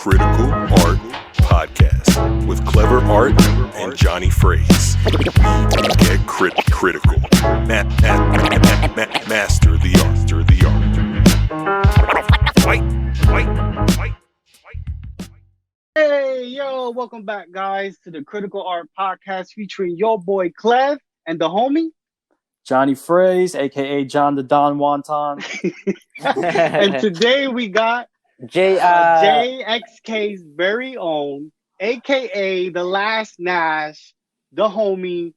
Critical Art Podcast with KleverART and Jonyfraze. Get critical. Master the art. Fight. Hey, yo, welcome back, guys, to the Critical Art Podcast featuring your boy Clev and the homie Jonyfraze, aka John the Don Wonton. And today we got JxK's very own, aka the last Nash, the homie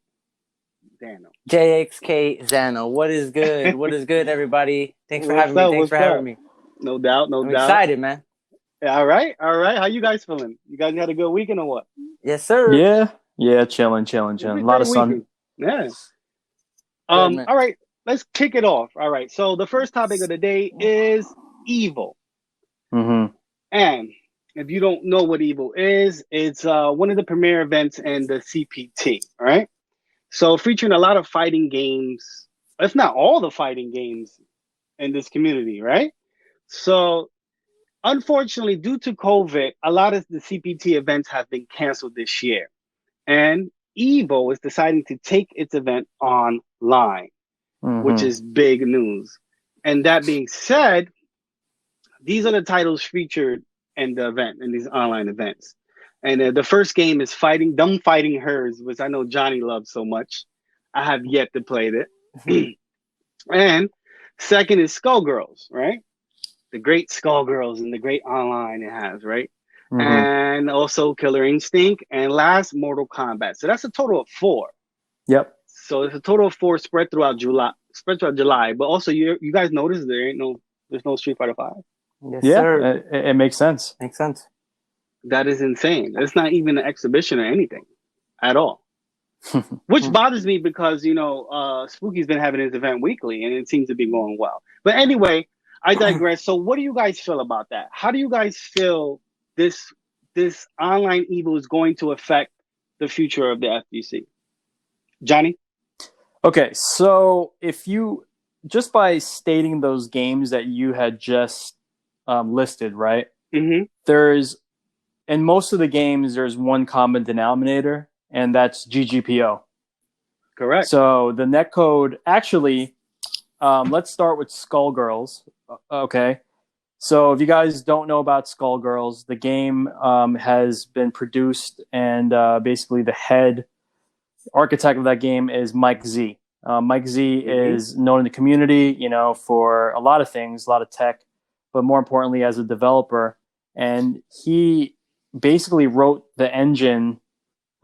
Zano. JxK-Zano. What is good? What is good, everybody? Thanks for having me. No doubt. I'm excited, man. All right. How you guys feeling? You guys had a good weekend or what? Yes, sir. Yeah, chilling. A lot of sun. Yeah. All right, let's kick it off. All right, so the first topic of the day is EVO. Mm-hmm. And if you don't know what EVO is, it's one of the premier events in the CPT, all right? So featuring a lot of fighting games, if not all the fighting games in this community, right? So unfortunately, due to COVID, a lot of the CPT events have been canceled this year. And EVO is deciding to take its event online, which is big news. And that being said, these are the titles featured in the event, in these online events. And the first game is Fighting Hers, which I know Johnny loves so much. I have yet to play it. And second is Skullgirls, right? The great Skullgirls and the great online it has, right? And also Killer Instinct, and last Mortal Kombat. So that's a total of 4. Yep. So it's a total of 4 spread throughout July. But also, you guys notice there's no Street Fighter 5. Yes, yeah, sir. It makes sense. Makes sense. That is insane. It's not even an exhibition or anything at all. Which bothers me because Spooky's been having his event weekly and it seems to be going well. But anyway, I digress. So what do you guys feel about that? How do you guys feel this online EVO is going to affect the future of the FGC? Johnny? Okay, so if you, just by stating those games that you had just listed, right? There's, in most of the games, there's one common denominator, and that's GGPO. Correct. So the netcode, actually, let's start with Skullgirls. Okay. So if you guys don't know about Skullgirls, the game has been produced, and basically the head architect of that game is Mike Z. Mike Z is known in the community, for a lot of things, a lot of tech, but more importantly as a developer. And he basically wrote the engine,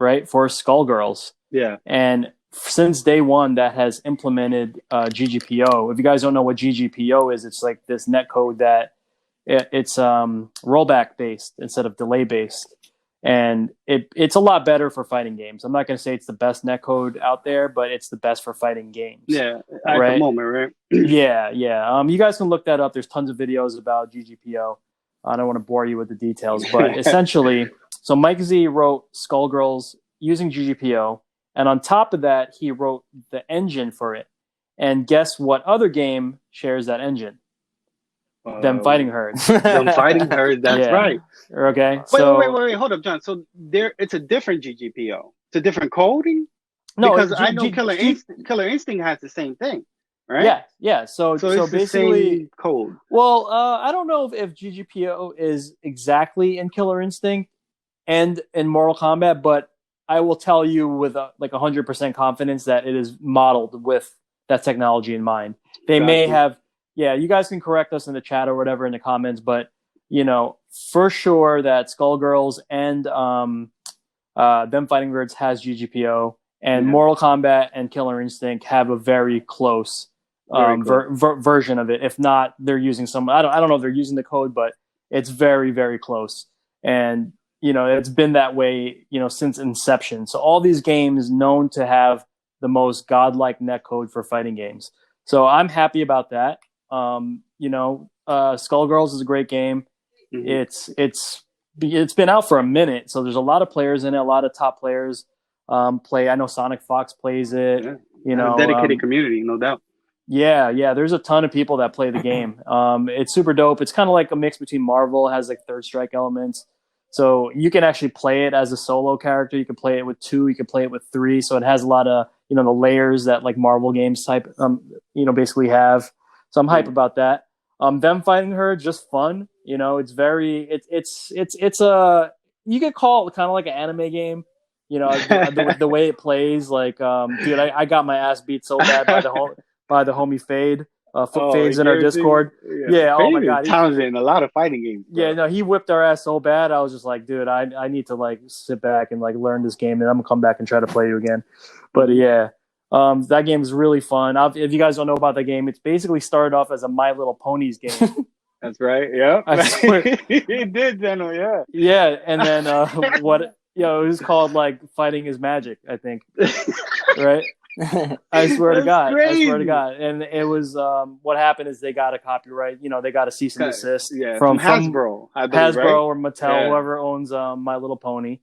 right, for Skullgirls. Yeah. And since day one, that has implemented GGPO. If you guys don't know what GGPO is, it's like this netcode that it's rollback based instead of delay based, and it's a lot better for fighting games. I'm not going to say it's the best netcode out there, but it's the best for fighting games. Yeah, at the moment, right? Yeah. You guys can look that up. There's tons of videos about GGPO. I don't want to bore you with the details, but essentially, so Mike Z wrote Skullgirls using GGPO, and on top of that, he wrote the engine for it. And guess what other game shares that engine? Them Fighting Herds. Them Fighting Herds, that's right. Okay. Wait, hold up, John. So it's a different GGPO. It's a different coding? No, because I know Killer Instinct has the same thing, right? Yeah. So it's basically the same code. Well, I don't know if GGPO is exactly in Killer Instinct and in Mortal Kombat, but I will tell you with 100% confidence that it is modeled with that technology in mind. They may have. Yeah, you guys can correct us in the chat or whatever in the comments, but for sure that Skullgirls and Them Fighting Words has GGPO, and Mortal Kombat and Killer Instinct have a very close version of it. If not, they're using some. I don't know if they're using the code, but it's very, very close. And it's been that way since inception. So all these games known to have the most godlike netcode for fighting games. So I'm happy about that. Skullgirls is a great game. It's been out for a minute, so there's a lot of players in it. A lot of top players play. I know Sonic Fox plays it. Dedicated community, no doubt. Yeah. There's a ton of people that play the game. It's super dope. It's kind of like a mix between Marvel. It has like third strike elements. So you can actually play it as a solo character. You can play it with 2. You can play it with 3. So it has a lot of, the layers that like Marvel games type, basically have. So I'm hype about that. Them fighting her, just fun. It's very, it's a, you could call it kind of like an anime game. The way it plays, like, dude, I got my ass beat so bad by the homie Fade. Fade's in our Discord. Yeah, oh my god, talented in a lot of fighting games. Bro. Yeah, no, he whipped our ass so bad. I was just like, dude, I need to like sit back and like learn this game, and I'm gonna come back and try to play you again. But yeah, that game is really fun. If you guys don't know about that game, it's basically started off as a My Little Ponies game. That's right. Yeah, I swear. It did, Zeno. Yeah. Yeah, and then it was called like Fighting is Magic, I think. Right. I swear to God. And it was what happened is they got a copyright, they got a cease and desist from Hasbro, I believe, Hasbro, right? or Mattel, whoever owns My Little Pony.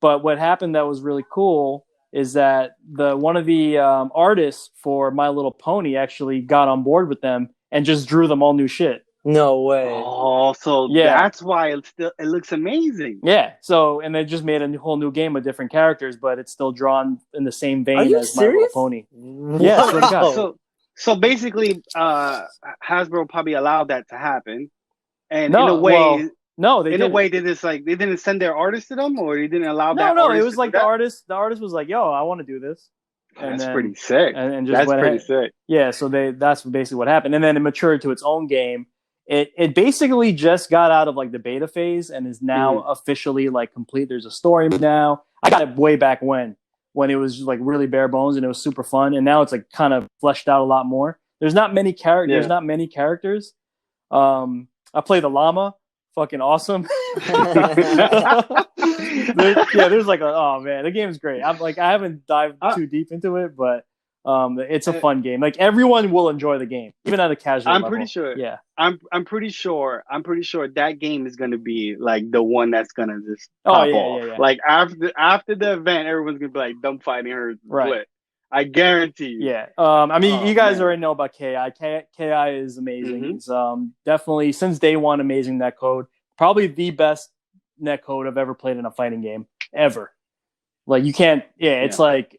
But what happened that was really cool is that one of the artists for My Little Pony actually got on board with them and just drew them all new shit. No way. Oh, so that's why it looks amazing. Yeah. So, and they just made a whole new game with different characters, but it's still drawn in the same vein as My Little Pony. Yeah. Swear to God. So basically, Hasbro probably allowed that to happen, and in a way, they didn't send their artists to them, or they didn't allow that. No, it was like the artist was like, "Yo, I want to do this." And that's pretty sick. And just that's pretty sick. Yeah. So that's basically what happened, and then it matured to its own game. It basically just got out of like the beta phase and is now officially like complete. There's a story now. I got it way back when it was just like really bare bones and it was super fun. And now it's like kind of fleshed out a lot more. There's not many characters. There's not many characters. I play the llama. Fucking awesome. There's like oh man, the game is great. I haven't dived too deep into it, but it's a fun game. Like everyone will enjoy the game, even at a casual level. Pretty sure. Yeah, I'm pretty sure that game is gonna be like the one that's gonna just pop off. Yeah. Like after the event, everyone's gonna be like, "Dumb fighting her." Right. I guarantee you. Yeah. I mean, you guys already know about KI. KI is amazing. It's definitely since day one amazing netcode. Probably the best netcode I've ever played in a fighting game ever. Like you can't. Yeah, it's like.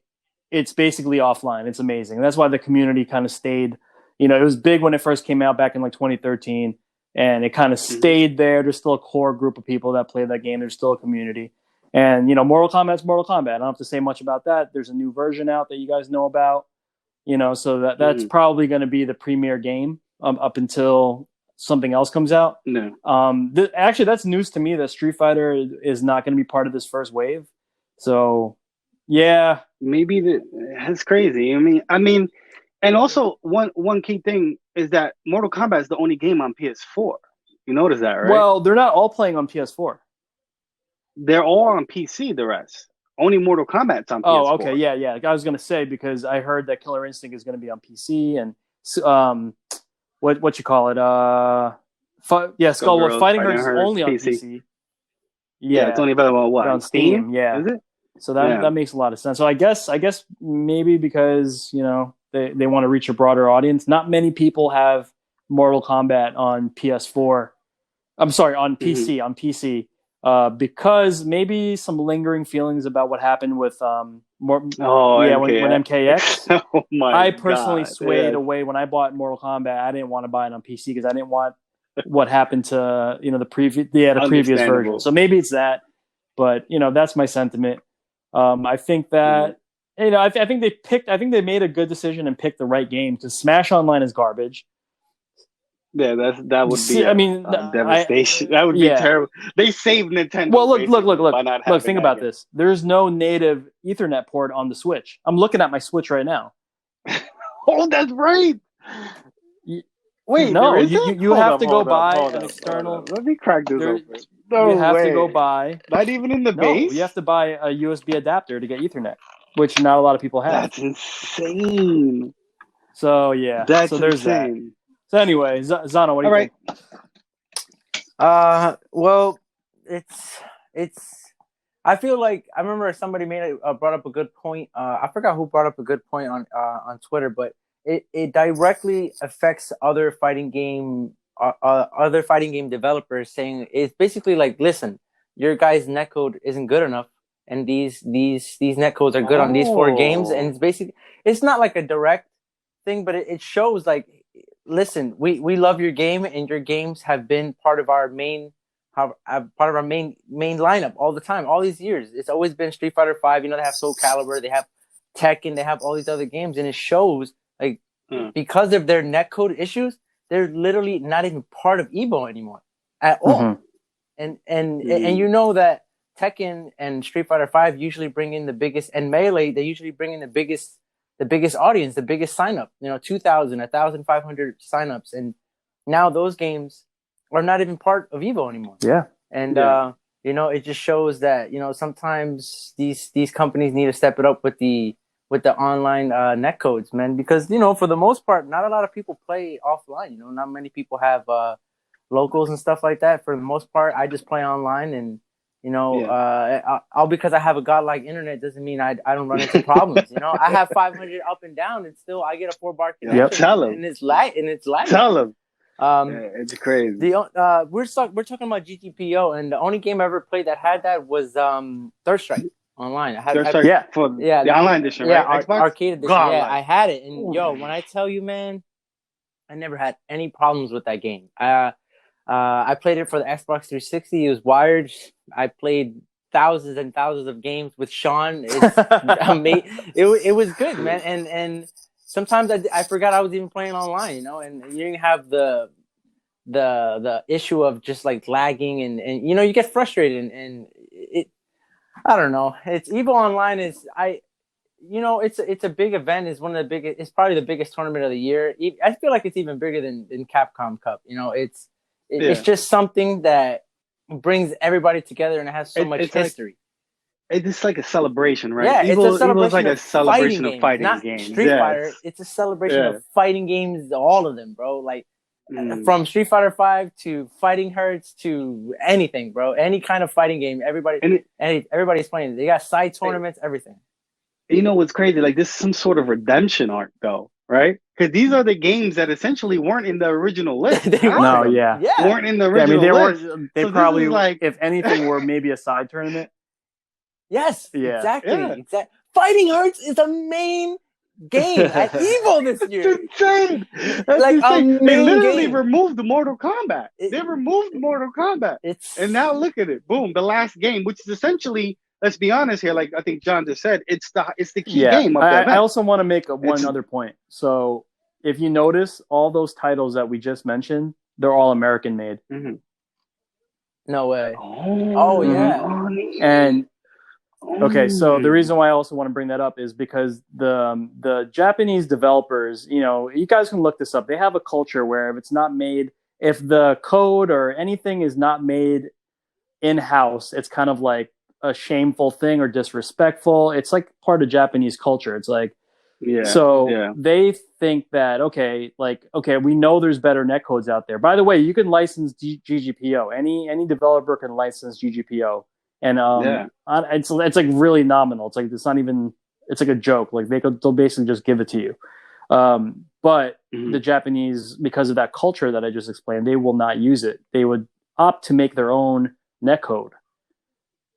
It's basically offline. It's amazing. That's why the community kind of stayed, it was big when it first came out back in like 2013 and it kind of stayed there. There's still a core group of people that play that game. There's still a community and, Mortal Kombat's Mortal Kombat. I don't have to say much about that. There's a new version out that you guys know about, so that's probably going to be the premier game up until something else comes out. No. Actually, that's news to me that Street Fighter is not going to be part of this first wave. So, yeah, maybe that's crazy. I mean, and also one key thing is that Mortal Kombat is the only game on PS4. You notice that, right? Well, they're not all playing on PS4. They're all on PC. The rest, only Mortal Kombat's on PS4. Oh, okay, yeah. I was gonna say because I heard that Killer Instinct is gonna be on PC and what you call it? Skull Fighting Her is only on PC. Yeah, it's only available on Steam? Yeah, is it? So that makes a lot of sense. So I guess maybe because they want to reach a broader audience. Not many people have Mortal Kombat on PS4. I'm sorry, on PC. On PC, because maybe some lingering feelings about what happened with when MKX. Oh my! I personally swayed away when I bought Mortal Kombat. I didn't want to buy it on PC because I didn't want what happened to the previous version. So maybe it's that, but that's my sentiment. I think that I think they made a good decision and picked the right game because Smash Online is garbage. Yeah, that would be devastation. That would be terrible. They saved Nintendo. Well, look. Think about this. There's no native Ethernet port on the Switch. I'm looking at my Switch right now. Oh, that's right. Wait, no, you have to go buy an external. Let me crack this open. You have to go buy. Not even in the base? You have to buy a USB adapter to get Ethernet, which not a lot of people have. That's insane. So, yeah. That's there's insane. That. So, anyway, Zano, what do you think? Well, it's. I feel like I remember somebody brought up a good point. I forgot who brought up a good point on Twitter, but it directly affects other fighting game developers, saying it's basically like, listen, your guys' netcode isn't good enough, and these netcodes are good on these 4 games, and it's basically, it's not like a direct thing, but it shows like, listen, we love your game, and your games have been part of our main lineup all the time, all these years. It's always been Street Fighter 5. You know, they have Soul Calibur, they have Tekken, they have all these other games, and it shows like because of their netcode issues, they're literally not even part of EVO anymore at all. And you know that Tekken and Street Fighter 5 usually bring in the biggest, and Melee, they usually bring in the biggest audience, the biggest sign up, 2,000, 1,500 signups, and now those games are not even part of EVO anymore. Yeah. And it just shows that, sometimes these companies need to step it up with the online netcodes, man, because for the most part, not a lot of people play offline. Not many people have locals and stuff like that. For the most part, I just play online, and all because I have a godlike internet doesn't mean I don't run into problems. I have 500 up and down, and still I get a 4-bar connection. Yep. Tell him. And it's light. Tell him. It's crazy. We're talking about GTPO, and the only game I ever played that had that was Third Strike Online. For the online edition, right? Arcade edition. God, I had it, and when I tell you, man, I never had any problems with that game. I played it for the Xbox 360. It was wired. I played thousands and thousands of games with Sean. It's amazing. It was good, man. And sometimes I forgot I was even playing online, and you didn't have the issue of just like lagging, and you get frustrated, and it, I don't know. It's EVO Online is it's a big event. It's one of the biggest. It's probably the biggest tournament of the year. I feel like it's even bigger than Capcom Cup. It's just something that brings everybody together, and it has so much history. It's like a celebration, right? Yeah, EVO, it's a celebration. Like a celebration of fighting not games. Street Fighter. It's a celebration of fighting games, all of them, bro. Like from Street Fighter 5 to Fighting Hertz to anything, bro. Any kind of fighting game, everybody's playing. They got side tournaments, everything. What's crazy? Like, this is some sort of redemption arc, though, right? Because these are the games that essentially weren't in the original list. Weren't in the original list. They probably, like, if anything, were maybe a side tournament. Yes, exactly. Fighting Hertz is a main game at EVO this year. It's insane. That's insane. They literally removed the Mortal Kombat. And now look at it. Boom, the last game, which is essentially, let's be honest here, like I think John just said, it's the key game of the event. I also want to make one other point. So if you notice, all those titles that we just mentioned, they're all American made. Mm-hmm. No way. Oh yeah. And okay, so the reason why I also want to bring that up is because the Japanese developers, you guys can look this up. They have a culture where if it's not made, if the code or anything is not made in-house, it's kind of like a shameful thing or disrespectful. It's like part of Japanese culture. It's like, they think that, okay, we know there's better netcodes out there. By the way, you can license GGPO. Any developer can license GGPO. And it's like really nominal. It's like, it's not even, it's like a joke. Like they'll basically just give it to you. But the Japanese, because of that culture that I just explained, they will not use it. They would opt to make their own netcode.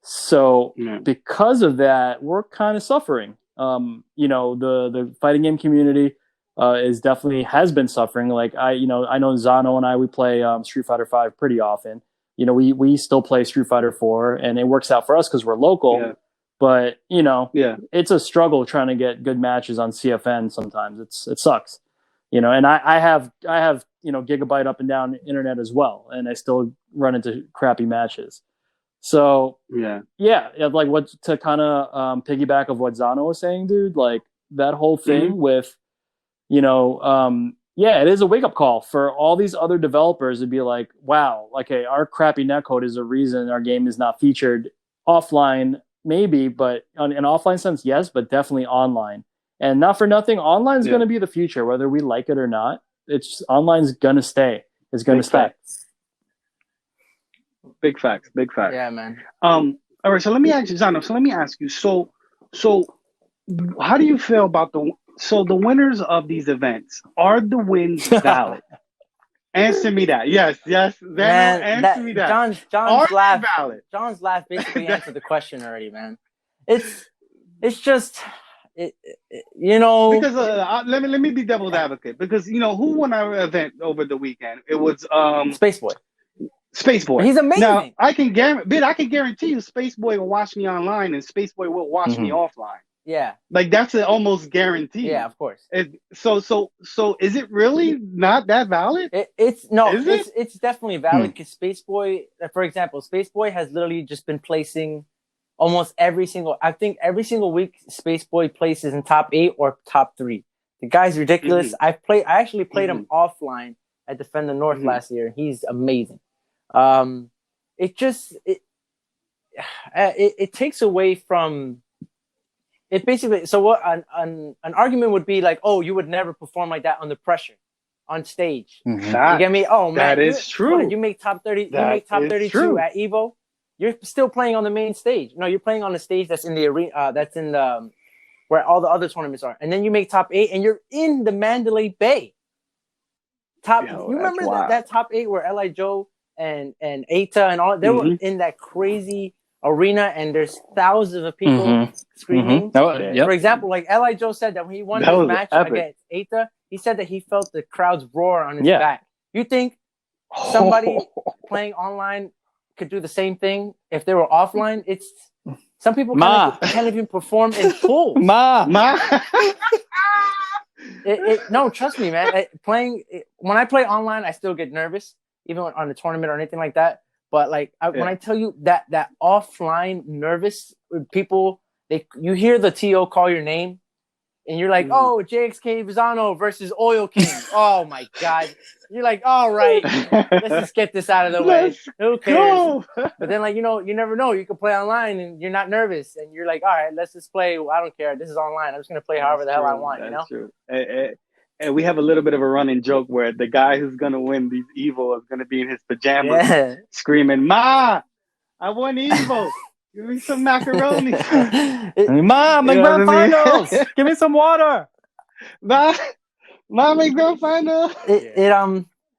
So because of that, we're kind of suffering. The fighting game community has been suffering. Like I know Zano and we play Street Fighter 5 pretty often. We still play Street Fighter 4, and it works out for us because we're local. Yeah. But it's a struggle trying to get good matches on CFN. Sometimes it sucks. And I have gigabyte up and down internet as well, and I still run into crappy matches. So like what to kind of piggyback of what Zano was saying, dude. Like that whole thing with it is a wake-up call for all these other developers to be like, wow, okay, our crappy netcode is a reason our game is not featured offline, maybe, but in an offline sense, yes, but definitely online. And not for nothing, online is going to be the future, whether we like it or not. Online's going to stay. It's going to stay. Big facts. Yeah, man. All right, so let me ask you, Zano. So how do you feel about So the winners of these events, are the wins valid? Answer me that. Yes, Zano, Man, answer me that. John's Are laugh. they valid? John's laugh basically answered the question already, man. It's just, you know. Because let me be devil's advocate. Because who won our event over the weekend? It was Spaceboy. He's amazing. Now I can guarantee you, Spaceboy will watch me online, and Spaceboy will watch me offline. Yeah, like that's an almost guarantee. Yeah, of course. So is it really not that valid? It's definitely valid because Spaceboy, for example, Spaceboy has literally just been placing almost every single week. Spaceboy places in top 8 or top 3. The guy's ridiculous. I actually played him offline at Defend the North last year. He's amazing. It takes away from. It basically, so what an argument would be like, oh, you would never perform like that under pressure on stage. You get me? Oh man, that is true. What, you make top 30, you make top 32 true. At EVO. You're still playing on the main stage. No, you're playing on the stage that's in the arena, that's in the where all the other tournaments are. And then you make top 8 and you're in the Mandalay Bay. You remember that top 8 where L.I. Joe and Eita and all, they were in that crazy arena, and there's thousands of people screaming. For example, like L.I. Joe said that when he won his match against Eita, he said that he felt the crowd's roar on his back. You think somebody playing online could do the same thing if they were offline? It's some people can't even perform in full. No, trust me, man. When I play online, I still get nervous, even on the tournament or anything like that. But like when I tell you that offline nervous people, you hear the TO call your name, and you're like, oh, JxK-Zano versus Oil King. Oh my God! You're like, all right, let's just get this out of the way. Who cares? But then like you never know. You can play online and you're not nervous, and you're like, all right, let's just play. I don't care. This is online. I'm just gonna play however the hell I want. That's true. And we have a little bit of a running joke where the guy who's going to win these EVO is going to be in his pajamas screaming, Ma, I won EVO. Give me some macaroni. Ma, my grand finals. Give me some water. Ma, my grand final.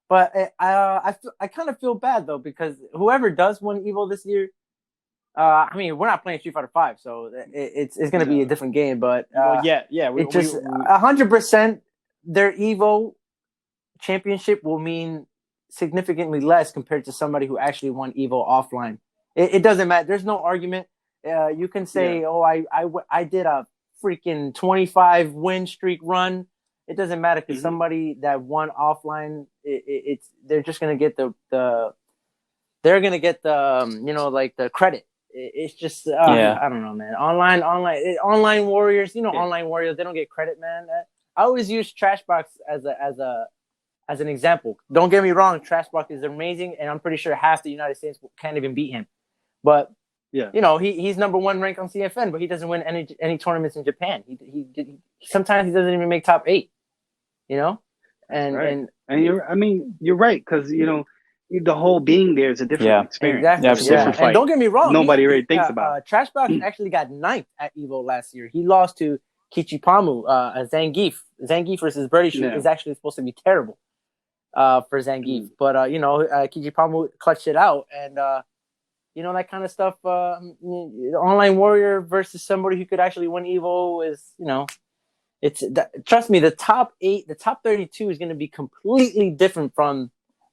But I kind of feel bad, though, because whoever does win EVO this year, I mean, we're not playing Street Fighter 5, so it's going to be a different game. But it's just 100%. Their EVO championship will mean significantly less compared to somebody who actually won EVO offline. It doesn't matter. There's no argument. You can say, oh, I did a freaking 25 win streak run. It doesn't matter because somebody that won offline, they're just gonna get the the credit. It's just I don't know, man. Online warriors, online warriors, they don't get credit, man. I always use Trashbox as an example. Don't get me wrong, Trashbox is amazing, and I'm pretty sure half the United States can't even beat him. But he's number 1 ranked on CFN, but he doesn't win any tournaments in Japan. He sometimes he doesn't even make top 8. And you're right, because the whole being there is a different experience. Exactly. It's a different fight. And don't get me wrong, nobody really thinks about it. Trashbox actually got 9th at EVO last year. He lost to Kichipamu, Zangief. Zangief versus Birdie Shoot is actually supposed to be terrible for Zangief. But, Kichipamu clutched it out. And, that kind of stuff, online warrior versus somebody who could actually win EVO is, trust me, the top 8, the top 32 is going to be completely different from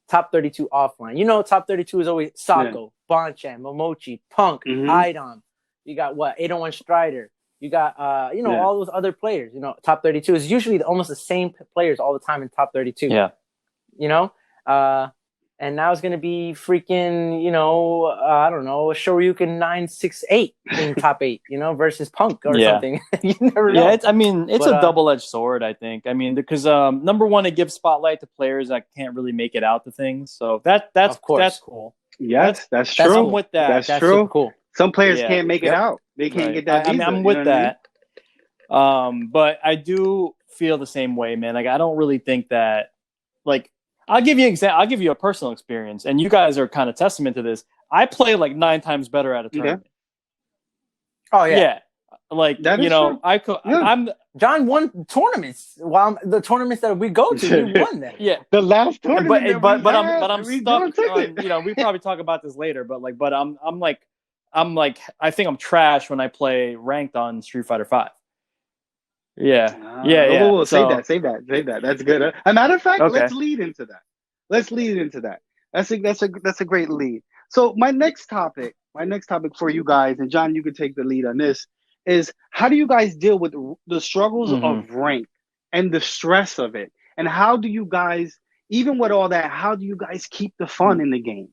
top 32 offline. Top 32 is always Sako, Bonchan, Momochi, Punk, Idom. You got 801 Strider. You got, all those other players. Top 32 is usually almost the same players all the time in top 32. Yeah. And now it's going to be freaking, I don't know, a Shoryuken 968 in top 8, versus Punk or something. You never know. Yeah, it's a double-edged sword, I think. Because number one, it gives spotlight to players that can't really make it out to things. So that's cool. Yes, that's true. I'm with that. That's true. So cool. Some players can't make it out. They can't get that visa. I'm with that. But I do feel the same way, man. Like, I don't really think that, like, I'll give you a personal experience, and you guys are kind of testament to this. I play like 9 times better at a tournament. Oh yeah. like That is true. Yeah. I'm John won tournaments. While the tournaments that we go to, he won them. yeah. The last tournament, But I'm we stuck took on, it. we probably talk about this later, but I'm like I think I'm trash when I play ranked on Street Fighter 5. Yeah. Whoa, So, save that. That's good. A matter of fact, Okay. let's lead into that. That's a great lead. So my next topic for you guys, and John, you could take the lead on this, is how do you guys deal with the struggles of rank and the stress of it? And how do you guys, even with all that, how do you guys keep the fun in the game?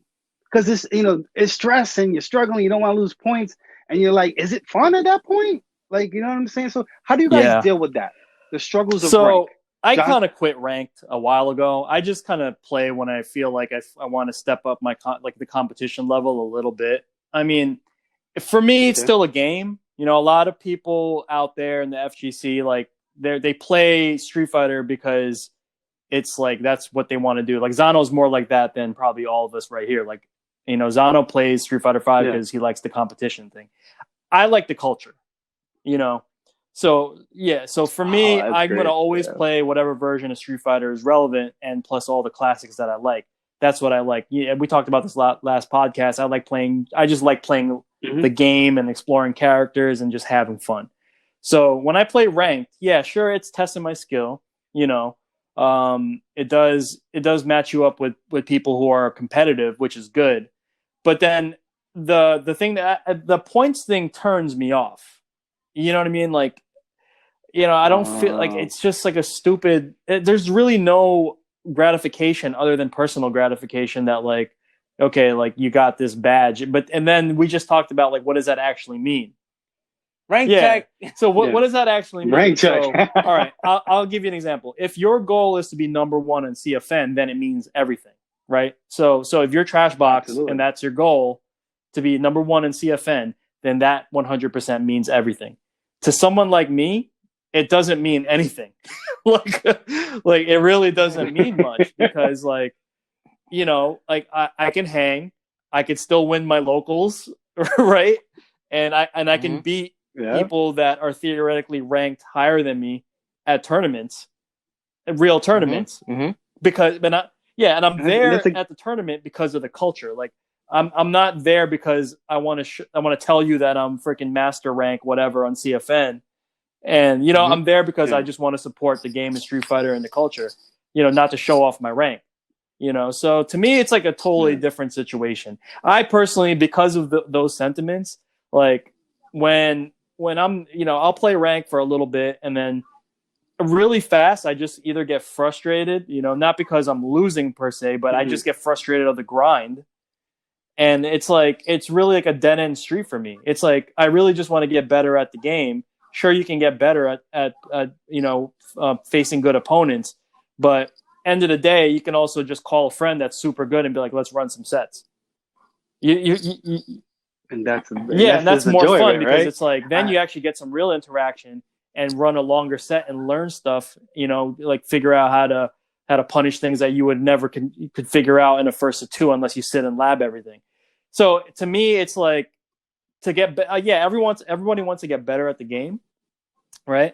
Because it's, it's stress and you're struggling, you don't want to lose points, and you're like, is it fun at that point? Like, you know what I'm saying? So how do you guys deal with that? The struggles of rank? I John? kind of quit ranked a while ago. I just kind of play when I feel like I want to step up my the competition level a little bit. I mean, for me, it's still a game. A lot of people out there in the FGC, like they play Street Fighter because it's like that's what they want to do. Like Zano's more like that than probably all of us right here. Like, Zano plays Street Fighter 5 because he likes the competition thing. I like the culture, So for me, I'm going to always play whatever version of Street Fighter is relevant, and plus all the classics that I like. That's what I like. Yeah, we talked about this last podcast. I just like playing the game and exploring characters and just having fun. So when I play ranked, sure, it's testing my skill. It does match you up with people who are competitive, which is good. But then the thing that the points thing turns me off. You know what I mean? Like, I don't feel like it's just like a stupid. There's really no gratification other than personal gratification that like, okay, like you got this badge, and then we just talked about like what does that actually mean? Rank check. So what does that actually mean? Rank check. So, all right, I'll give you an example. If your goal is to be number 1 in CFN, then it means everything, right? So if you're trash box and that's your goal to be number 1 in CFN, then that 100% means everything. To someone like me, it doesn't mean anything. like it really doesn't mean much because like, I can hang, I could still win my locals, right? And I can beat people that are theoretically ranked higher than me at tournaments, real tournaments, because and I'm there at the tournament because of the culture. Like I'm not there because I want to tell you that I'm freaking master rank whatever on CFN, and I'm there because I just want to support the game of Street Fighter and the culture, not to show off my rank, So to me, it's like a totally different situation. I personally, because of those sentiments, like when I'm, I'll play rank for a little bit and then really fast, I just either get frustrated, not because I'm losing per se, but I just get frustrated of the grind. And it's like, it's really like a dead end street for me. It's like, I really just want to get better at the game. Sure, you can get better at facing good opponents, but end of the day, you can also just call a friend that's super good and be like, let's run some sets. And that's more joy fun of it, because right? it's like, then you actually get some real interaction and run a longer set and learn stuff, like figure out how to punish things that you would never could figure out in a first of 2 unless you sit and lab everything. So to me, it's like to get everybody wants to get better at the game, right?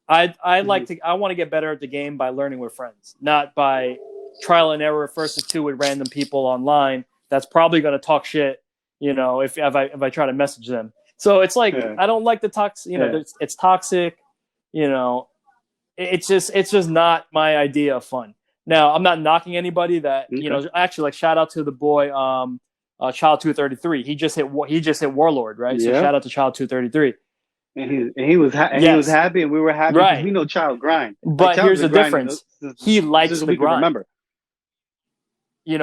I want to get better at the game by learning with friends, not by trial and error first of 2 with random people online. That's probably going to talk shit, if I try to message them. So it's like I don't like the toxic. It's toxic. It's just not my idea of fun. Now, I'm not knocking anybody that actually, like, shout out to the boy Child 233. He just hit Warlord, right? So shout out to Child 233. And he was happy, and we were happy because we know Child grind. But like, here's the difference: he likes the grind. Remember, he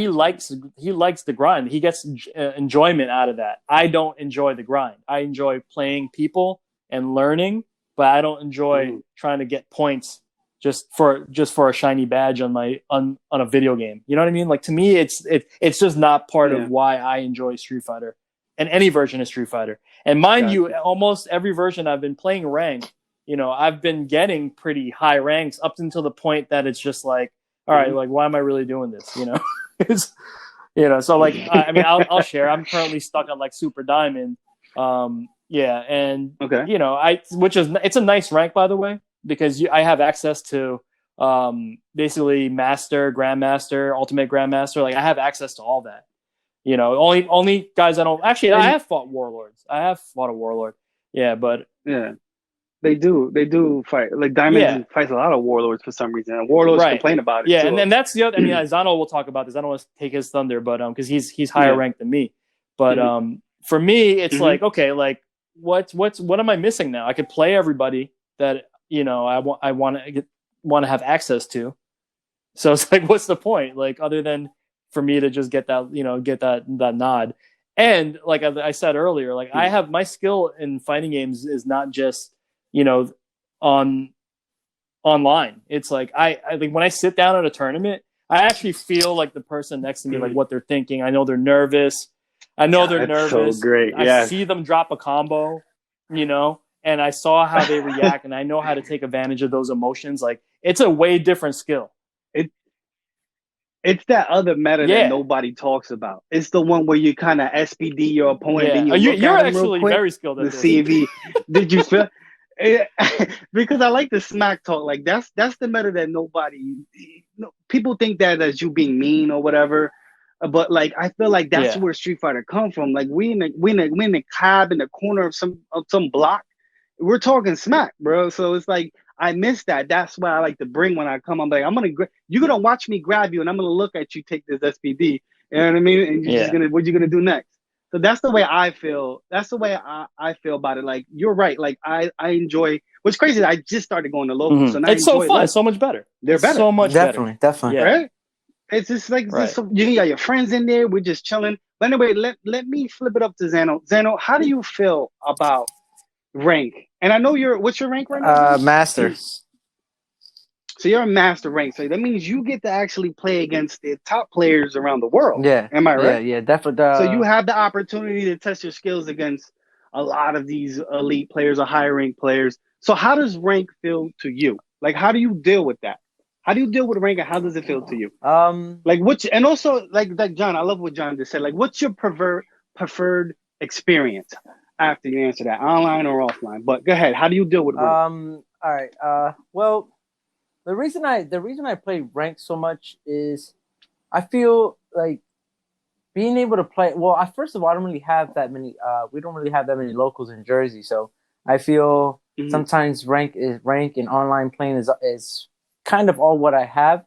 likes the grind. He gets enjoyment out of that. I don't enjoy the grind. I enjoy playing people and learning, but I don't enjoy trying to get points just for a shiny badge on a video game. You know what I mean? Like, to me, it's just not part of why I enjoy Street Fighter and any version of Street Fighter. And mind you, almost every version I've been playing ranked, I've been getting pretty high ranks up until the point that it's just like, all right, like, why am I really doing this? So like, I mean, I'll share. I'm currently stuck at like Super Diamond. Yeah, and Okay. it's a nice rank, by the way, because I have access to basically master, grandmaster, ultimate grandmaster. Like I have access to all that. Only guys I don't actually. I have fought warlords. I have fought a warlord. Yeah, but yeah, they do fight. Like Diamond fights a lot of warlords for some reason, and warlords complain about it. Yeah, too. and that's the other. I mean, Zano will talk about this. I don't want to take his thunder, but because he's higher ranked than me. But for me, it's like, okay, like what am I missing now? I could play everybody that I want to have access to. So it's like, what's the point? Like, other than for me to just get that nod. And like I said earlier, like I have my skill in fighting games is not just online. It's like I think when I sit down at a tournament, I actually feel like the person next to me, like what they're thinking. I know they're nervous. They're nervous. So great. I see them drop a combo, and I saw how they react, and I know how to take advantage of those emotions. Like it's a way different skill. It's that other meta that nobody talks about. It's the one where you kind of SPD your opponent. Then you're actually very skilled at this. The CV. Did you feel? Because I like the smack talk. Like that's the meta that people think that as you being mean or whatever. But like I feel like that's where Street Fighter come from. Like we in the cab in the corner of some block. We're talking smack, bro. So it's like I miss that. That's why I like to bring when I come. I'm like, you're gonna watch me grab you, and I'm gonna look at you take this SPD. You know what I mean? And you're just what you gonna do next? So that's the way I feel. That's the way I feel about it. Like you're right. Like I enjoy. What's crazy is I just started going to local, so now it's so fun. It's so much better. They're better. So much definitely, better. Definitely. Yeah. Right? It's just like you got your friends in there. We're just chilling. But anyway, let me flip it up to Zano. Zano, how do you feel about rank? And I know what's your rank right now? Master. So you're a master rank. So that means you get to actually play against the top players around the world. Yeah. Am I right? Yeah, definitely. So you have the opportunity to test your skills against a lot of these elite players or higher ranked players. So how does rank feel to you? Like, how do you deal with that? How do you deal with rank, and how does it feel to you? And also like John, I love what John just said. Like, what's your preferred experience after you answer that, online or offline? But go ahead. How do you deal with rank? All right. Well, the reason I play ranked so much is I feel like being able to play. Well, first of all, I don't really have that many. We don't really have that many locals in Jersey, so I feel sometimes rank and online playing is kind of all what I have.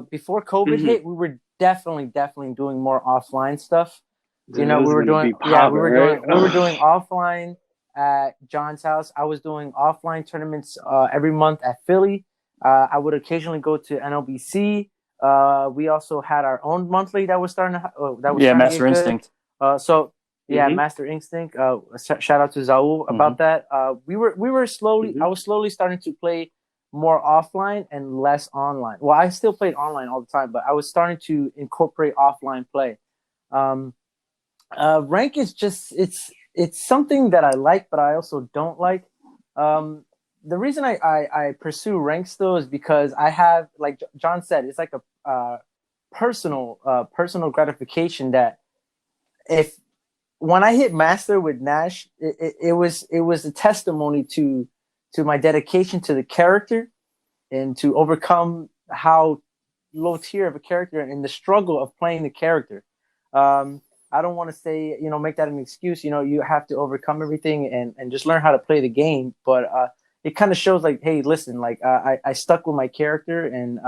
Before COVID hit, we were definitely doing more offline stuff. We were doing offline at John's house. I was doing offline tournaments every month at Philly. I would occasionally go to NLBC. We also had our own monthly that was starting to Master Instinct. Master Instinct. Shout out to Zaul about that. We were slowly. I was slowly starting to play more offline and less online. Well, I still played online all the time, but I was starting to incorporate offline play. Rank is just it's something that I like, but I also don't like. The reason I pursue rank still is because I have, like John said, it's like a personal gratification that when I hit master with Nash, it was a testimony to my dedication to the character and to overcome how low tier of a character and the struggle of playing the character. I don't want to say, make that an excuse. You have to overcome everything and just learn how to play the game. But it kind of shows like, hey, listen, like I stuck with my character and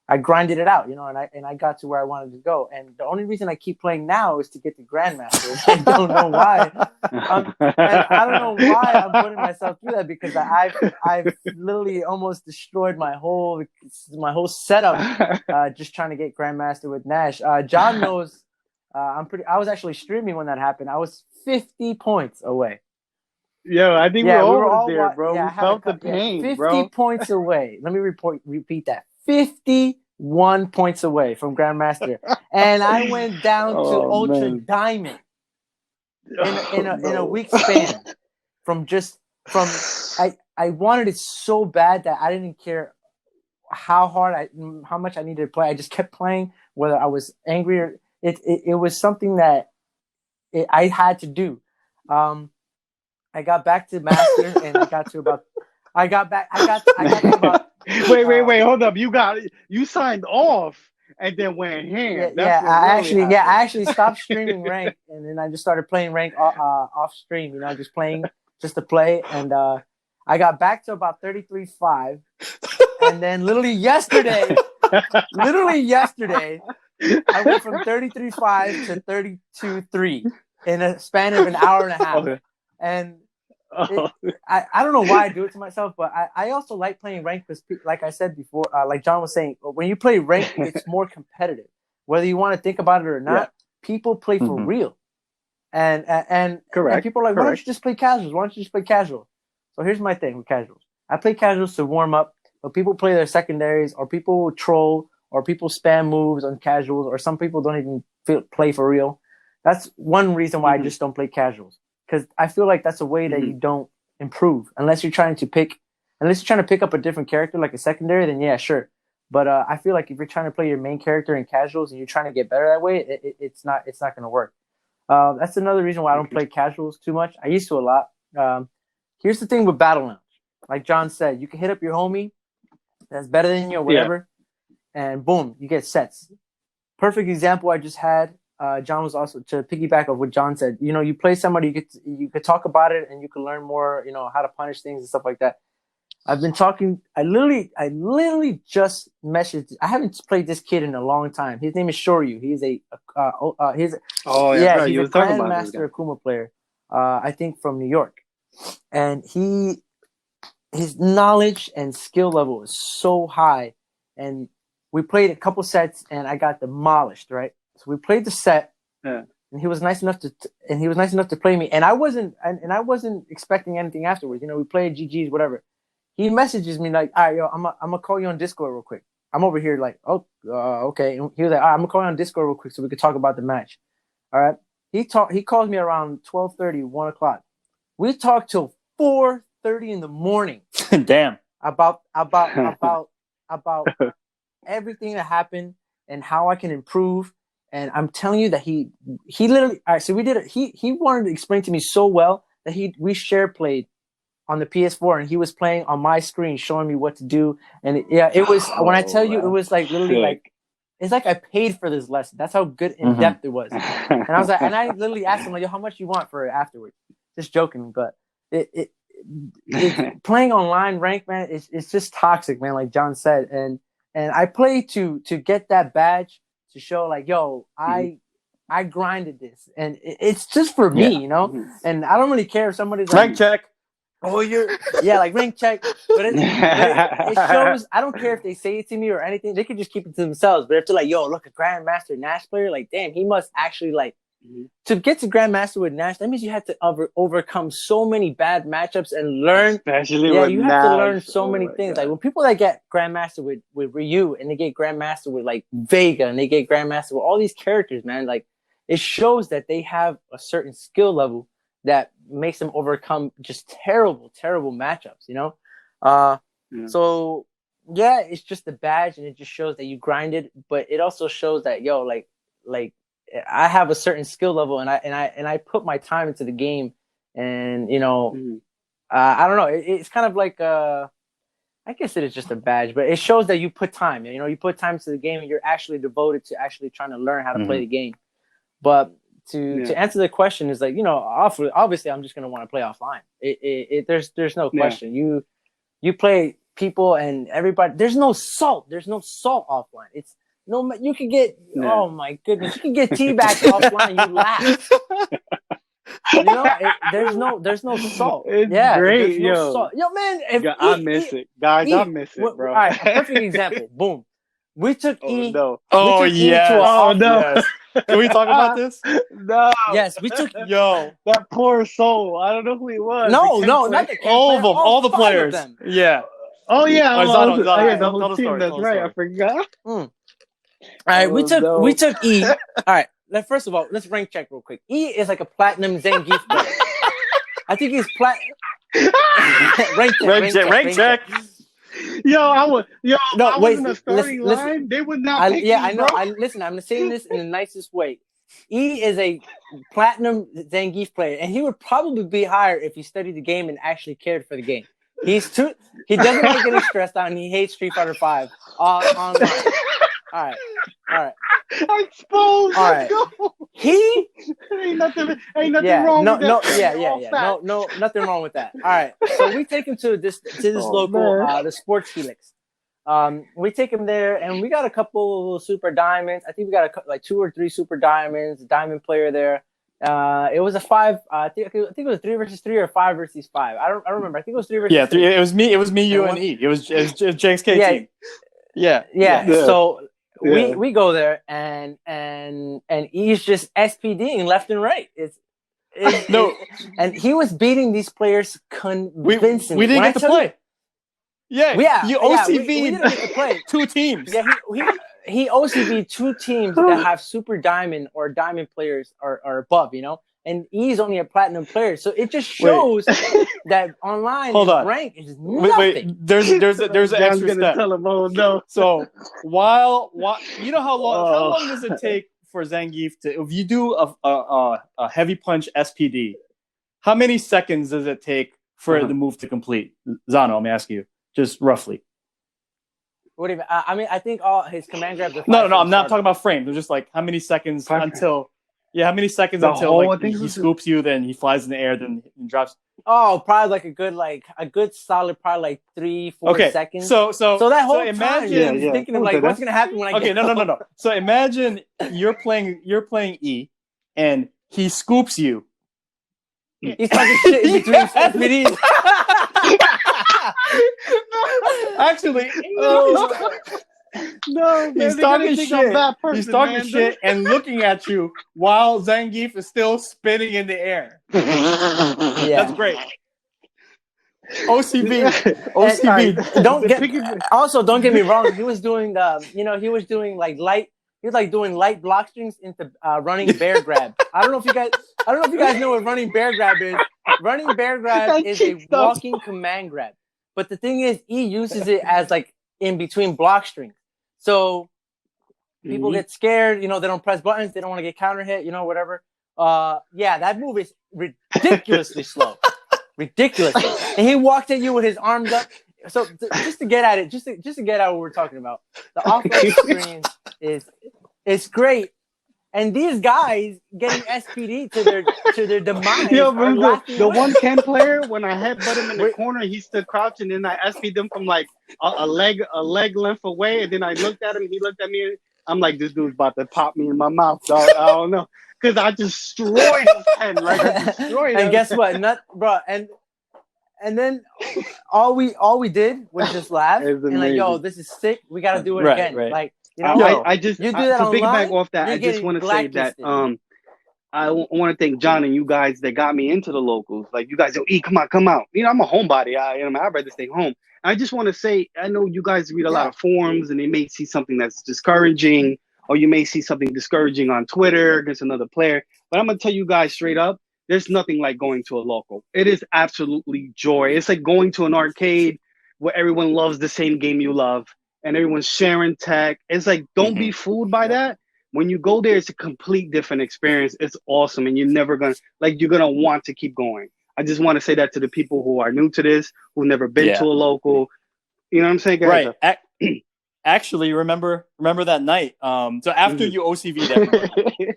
I grinded it out, and I got to where I wanted to go. And the only reason I keep playing now is to get the Grandmaster. I don't know why. And I don't know why I'm putting myself through that, because I've literally almost destroyed my whole setup just trying to get Grandmaster with Nash. John knows. I was actually streaming when that happened. I was 50 points away. Yo, I think we were all there, bro. Yeah, we felt the pain, 50 bro. points away. Let me repeat that. 51 points away from Grandmaster. And I went down to Ultra Diamond in a week span. I wanted it so bad that I didn't care how much I needed to play. I just kept playing, whether I was angry or it was something that I had to do. I got back to master, and I got to about. I got to about. Wait, hold up. You signed off and then went ham. I actually stopped streaming rank, and then I just started playing rank off stream. Just playing just to play, and I got back to about 33.5, and then literally yesterday, I went from 33.5 to 32.3 in a span of an hour and a half, Okay. and. I don't know why I do it to myself, but I also like playing ranked because, like I said before, like John was saying, when you play ranked, it's more competitive. Whether you want to think about it or not, people play for real. And Correct. And people are like, why don't you just play casuals? Why don't you just play casual? So here's my thing with casuals. I play casuals to warm up, but people play their secondaries, or people troll, or people spam moves on casuals, or some people don't even play for real. That's one reason why I just don't play casuals. Because I feel like that's a way that you don't improve unless you're trying to pick up a different character like a secondary. Then yeah, sure. But I feel like if you're trying to play your main character in casuals and you're trying to get better that way, it's not going to work. That's another reason why I don't play casuals too much. I used to a lot. Here's the thing with Battle Lounge. Like John said, you can hit up your homie that's better than you or whatever, and boom, you get sets. Perfect example I just had. John was also, to piggyback of what John said, you play somebody, you could talk about it and you can learn more, how to punish things and stuff like that. I've been talking, I literally just messaged, I haven't played this kid in a long time. His name is Shoryu. He's a Grandmaster Akuma player, I think from New York. And his knowledge and skill level is so high. And we played a couple sets and I got demolished, right? So we played the set, and he was nice enough to play me, and I wasn't expecting anything afterwards. We played GGs, whatever. He messages me like, "All right, yo, I'm gonna call you on Discord real quick. I'm over here, like, okay." And he was like, "All right, I'm gonna call you on Discord real quick so we could talk about the match." All right. He called me around 12:30, 1 o'clock. We talked till 4:30 in the morning. Damn. About everything that happened and how I can improve. And I'm telling you that he literally, all right, so we did it. He wanted to explain to me so well that we share played on the PS4 and he was playing on my screen, showing me what to do. And it was, when I tell you, it was like literally like, it's like I paid for this lesson. That's how good in depth it was. And I was like, and I literally asked him like, yo, how much you want for it afterwards? Just joking. But it playing online rank, man, it's just toxic, man. Like John said. And I play to get that badge, to show like, yo, I grinded this, and it's just for me, and I don't really care if somebody's like, rank check. Oh, like rank check, but it shows. I don't care if they say it to me or anything. They could just keep it to themselves. But if they're like, yo, look, a Grandmaster Nash player, like, damn, he must actually like to get to Grandmaster with Nash. That means you have to overcome so many bad matchups and learn. Especially with you have Nash. To learn so many things. God. Like when people that get Grandmaster with Ryu and they get Grandmaster with like Vega and they get Grandmaster with all these characters, man, like it shows that they have a certain skill level that makes them overcome just terrible matchups, So yeah, it's just a badge and it just shows that you grinded, but it also shows that, yo, like I have a certain skill level and I put my time into the game, and I don't know, it's kind of like I guess it is just a badge, but it shows that you put time. You put time to the game and you're actually devoted to actually trying to learn how to play the game. But to answer the question is like, obviously I'm just gonna want to play offline. There's no question. You play people and everybody. There's no salt offline. It's no, you can get, oh my goodness, you can get teabagged offline and you laugh. There's no salt. It's great, no salt. Yo, man, I miss it, guys. I miss it, bro. All right, a perfect example. Boom. We took E. No. Oh yeah. No. Can we talk about this? No. Yes, we took. Yo, that poor soul. I don't know who he was. No, not the all of them, all the players. Yeah. Oh yeah. The whole team. That's right. I forgot. All right, we took E. All right. First of all, let's rank check real quick. E is like a platinum Zangief player. I think he's rank check. I was in the starting line. They would not pick me, I know. bro. Listen, I'm saying this in the nicest way. E is a platinum Zangief player, and he would probably be higher if he studied the game and actually cared for the game. He doesn't like getting stressed out, and he hates Street Fighter 5 online. All right. Exposed. All Let's right. go. He Ain't nothing wrong with that. No, nothing wrong with that. All right, so we take him to this local the Sports Helix. We take him there, and we got a couple super diamonds. I think we got like 2 or 3 super diamonds. Diamond player there. It was a 5. I think it was 3 versus 3 or 5 versus 5. I don't remember. I think it was 3 versus 3. It was me. It was me, you, and E. It was JxK team. Yeah. So we go there, and E's just SPDing left and right. And he was beating these players convincingly. We didn't get to play. You OCV'd we didn't get to play 2 teams. Yeah, he OCV'd 2 teams that have super diamond or diamond players or above, and E's only a platinum player. So it just shows that online rank is nothing. Wait. There's an extra step. Tell him, oh no. So while you know how long does it take for Zangief if you do a heavy punch SPD, how many seconds does it take for the move to complete? Zano, I'm asking you, just roughly. What do you mean? I mean, I think all his command grabs are No, I'm not talking about frames. They're just like how many seconds until he scoops you, then he flies in the air, then he drops. Oh, probably like a good solid, probably like 3-4 seconds. So that whole imagine, time you're thinking of like what's gonna happen when I get no. So imagine you're playing E, and he scoops you. He's talking shit in between SPDs. Actually, no, man, he's talking shit. He's talking shit and looking at you while Zangief is still spinning in the air. That's great. OCV. Don't get me wrong. He was doing doing light block strings into running bear grab. I don't know if you guys know what running bear grab is. Running bear grab is a walking command grab. But the thing is, E uses it as like in between block strings. So people get scared, they don't press buttons, they don't want to get counter hit, whatever. That move is ridiculously slow. Ridiculously. And he walked at you with his arms up. So just to get at it, just to get at what we're talking about. The off-road experience is great. And these guys getting SPD to their demise. Yo, the one Ken player, when I headbutt him in the corner, he stood crouching, and I SP'd him from like a leg length away, and then I looked at him, he looked at me, I'm like, this dude's about to pop me in my mouth, dog. I don't know, because I destroyed his head, I destroyed him. And guess what, and then all we did was just laugh and like, yo, this is sick. We got to do it again. Right. Like. I just you do that to online, piggyback off that. I just want to say that I want to thank John and you guys that got me into the locals. Like you guys, come out. I'm a homebody. I'd rather stay home. I just want to say, I know you guys read a lot of forums, and they may see something that's discouraging, or you may see something discouraging on Twitter against another player. But I'm gonna tell you guys straight up, there's nothing like going to a local. It is absolutely joy. It's like going to an arcade where everyone loves the same game you love. And everyone's sharing tech. It's like, don't be fooled by that. When you go there, it's a complete different experience. It's awesome. And you're going to want to keep going. I just want to say that to the people who are new to this, who've never been to a local. You know what I'm saying? Right. Actually, remember that night. So after you OCV'd everybody,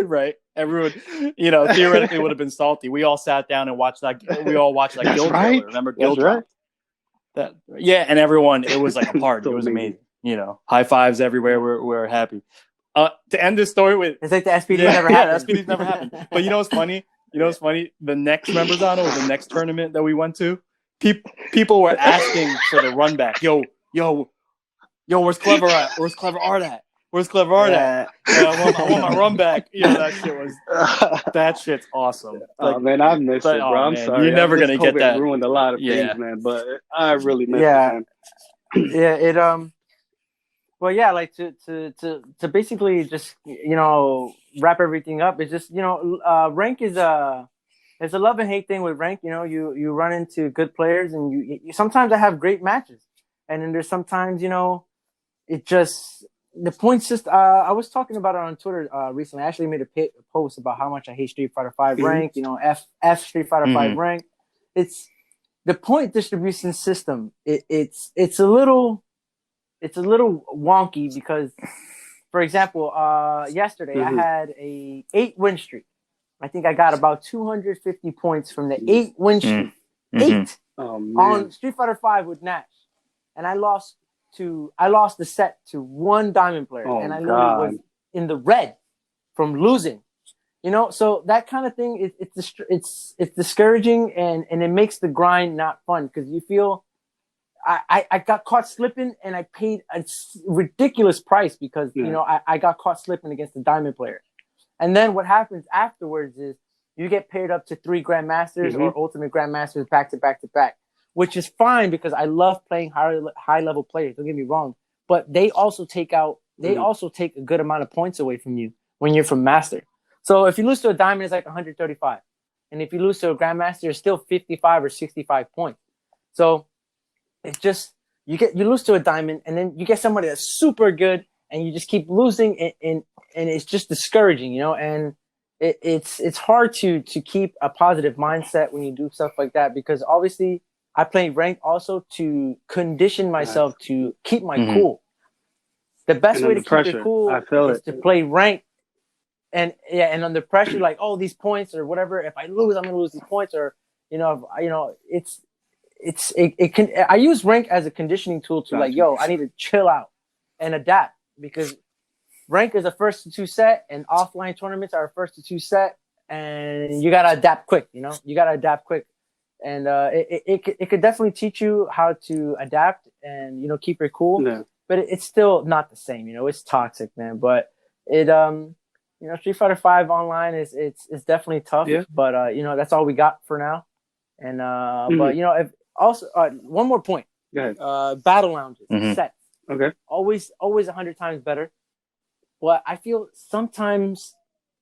right? Everyone, theoretically would have been salty. We all sat down and watched that. We all watched like Guild Trailer. Remember Guild Trailer? And everyone, it was like a party. So it was amazing. High fives everywhere. We're happy. To end this story with, it's like the SPD never happened. Yeah, SPD's never happened. But you know what's funny? The next members on it was the next tournament that we went to. People were asking for the run back. Yo, where's KleverART? Where's KleverART at? Where's KleverART at? I want my run back. That shit's awesome. Oh man, I missed it, bro. I'm sorry. You're never gonna get that. Ruined a lot of things, man. But I really miss it, man. Well, yeah, like to basically just wrap everything up. It's just rank is a love and hate thing with rank. You run into good players, and you sometimes I have great matches, and then there's sometimes it just the point system. I was talking about it on Twitter recently. I actually made a post about how much I hate Street Fighter V rank. You know, F Street Fighter V rank. It's the point distribution system. It's a little wonky because, for example, yesterday I had a 8-win streak. I think I got about 250 points from the 8-win streak. 8 on Street Fighter V with Nash, and I lost the set to one diamond player, and I literally was in the red from losing. You know, so that kind of thing, it's discouraging, and it makes the grind not fun because you feel I got caught slipping, and I paid a ridiculous price because you know I got caught slipping against the diamond player, and then what happens afterwards is you get paired up to 3 Grandmasters or Ultimate Grandmasters back to back, which is fine because I love playing high level players. Don't get me wrong, but they also take a good amount of points away from you when you're from Master. So if you lose to a diamond, it's like 135, and if you lose to a Grandmaster, it's still 55 or 65 points. So it's just you lose to a diamond, and then you get somebody that's super good, and you just keep losing, and it's just discouraging, you know, and. It's hard to keep a positive mindset when you do stuff like that because obviously I play ranked also to condition myself to keep my cool. The best way to keep your cool is to play ranked, and under pressure, like these points or whatever. If I lose, I'm gonna lose these points, or I use rank as a conditioning tool to I need to chill out and adapt because. Rank is a first to 2 set, and offline tournaments are a first to 2 set, and you gotta adapt quick. You know, and it could definitely teach you how to adapt and keep your cool. Yeah. But it's still not the same. You know, it's toxic, man. But it Street Fighter V Online is definitely tough. Yeah. But that's all we got for now. And but if also one more point. Go ahead. Battle lounges sets. Okay. Always 100 times better. Well, I feel sometimes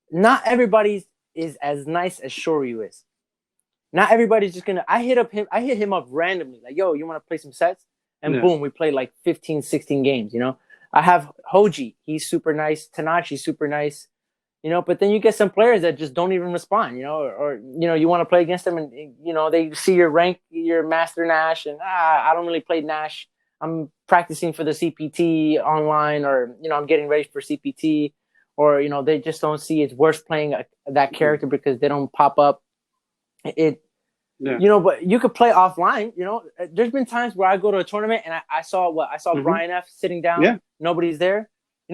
not everybody is as nice as Shoryu is. Not everybody's just gonna. I hit him up randomly, like, "Yo, you want to play some sets?" And boom, we play like 15, 16 games. You know, I have Hoji, he's super nice. Tanachi's super nice. You know, but then you get some players that just don't even respond. You know, or you want to play against them, and they see your rank, your Master Nash, and I don't really play Nash. I'm practicing for the CPT online, or I'm getting ready for CPT, or they just don't see it's worth playing that character because they don't pop up. But you could play offline. There's been times where I go to a tournament and I saw Brian F sitting down. Yeah. Nobody's there.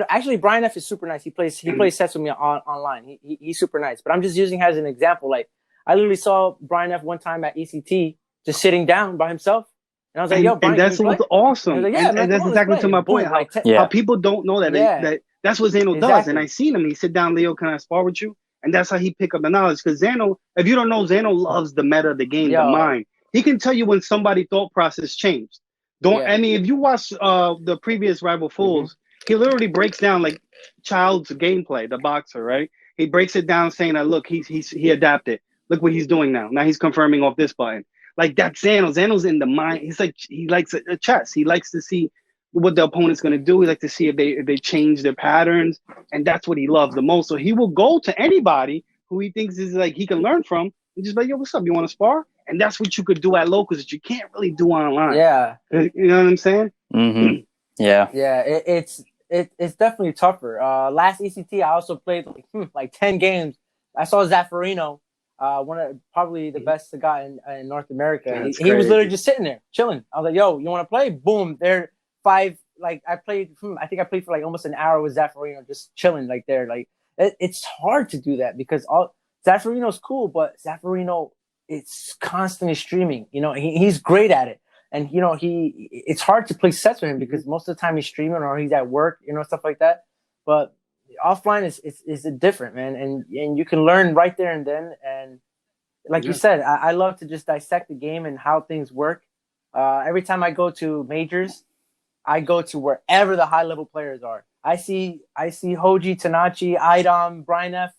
Actually Brian F is super nice. He plays sets with me online. He's super nice. But I'm just using him as an example. Like I literally saw Brian F one time at ECT just sitting down by himself. And I was like, "Yo, Brian, and that's what's awesome." Like, and that's exactly to my point. How people don't know that that's what Zano does. And I seen him. He sit down, "Leo, can I spar with you?" And that's how he pick up the knowledge. Because Zano, if you don't know, Zano loves the meta of the game, the mind. He can tell you when somebody's thought process changed. I mean, if you watch the previous Rival Fools, he literally breaks down like Child's gameplay, the boxer, right? He breaks it down saying that, look, he adapted. Look what he's doing now. Now he's confirming off this button. Like that's Zano. Zano's in the mind. He's like, he likes a chess. He likes to see what the opponent's going to do. He likes to see if they change their patterns. And that's what he loves the most. So he will go to anybody who he thinks is like he can learn from and just like, "Yo, what's up? You want to spar?" And that's what you could do at locals that you can't really do online. Yeah. You know what I'm saying? Mm-hmm. Yeah. Yeah. It's definitely tougher. Last ECT, I also played like 10 games. I saw Zaffarino. One of probably the best guy in North America. He was literally just sitting there chilling. I was like, "Yo, you want to play?" Boom, there 5. Like I played. I think I played for like almost an hour with Zaffarino, just chilling like there. Like it's hard to do that because Zaffarino's cool, but Zaffarino it's constantly streaming. He's great at it, and it's hard to play sets with him because most of the time he's streaming or he's at work, stuff like that. But offline is different, man, and you can learn right there and then. And like you said, I love to just dissect the game and how things work. Every time I go to majors, I go to wherever the high level players are. I see Hoji, Tanachi, Idom, Brian F,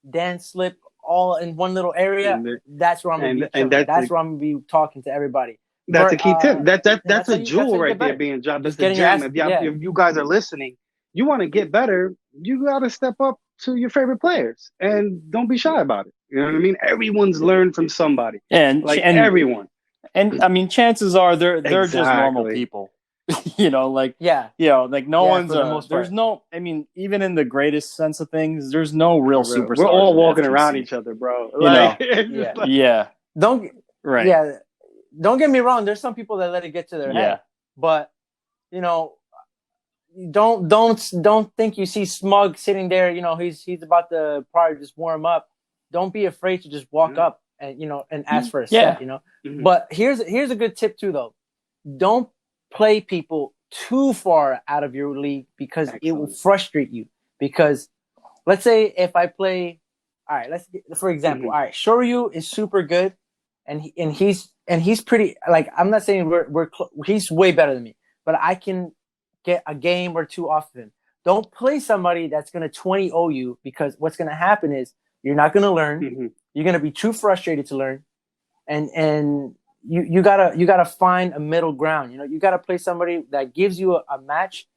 Dan Slip, all in one little area. That's where I'm gonna be. That's where I'm gonna be talking to everybody. That's a key tip. That's a jewel right there being dropped. That's the gem. If you guys are listening you want to get better, you got to step up to your favorite players and don't be shy about it. You know what I mean? Everyone's learned from somebody. and Everyone. And I mean, chances are they're just normal Exactly. people. You know, like Yeah. like no Yeah, one's for the most there's part. no. I mean, even in the greatest sense of things, there's no real superstars. We're all in walking FGC. around each other, bro. You know. it's Yeah. just like- Yeah, Don't right. Yeah, don't get me wrong. There's some people that let it get to their Yeah. head, but you know, don't think you see Smug sitting there. You know, he's about to probably just warm up. Don't be afraid to just walk up and and ask for a set. You know, Mhm. but here's a good tip too, though. Don't play people too far out of your league because it will frustrate you. Because let's say if I play, all right, for example, all right, Shoryu is super good, and he's pretty, like, I'm not saying he's way better than me, but I can get a game or two off of him. Don't play somebody that's gonna 20-0 you, because what's gonna happen is you're not gonna learn. You're gonna be too frustrated to learn, and you gotta find a middle ground. You know, you gotta play somebody that gives you a match,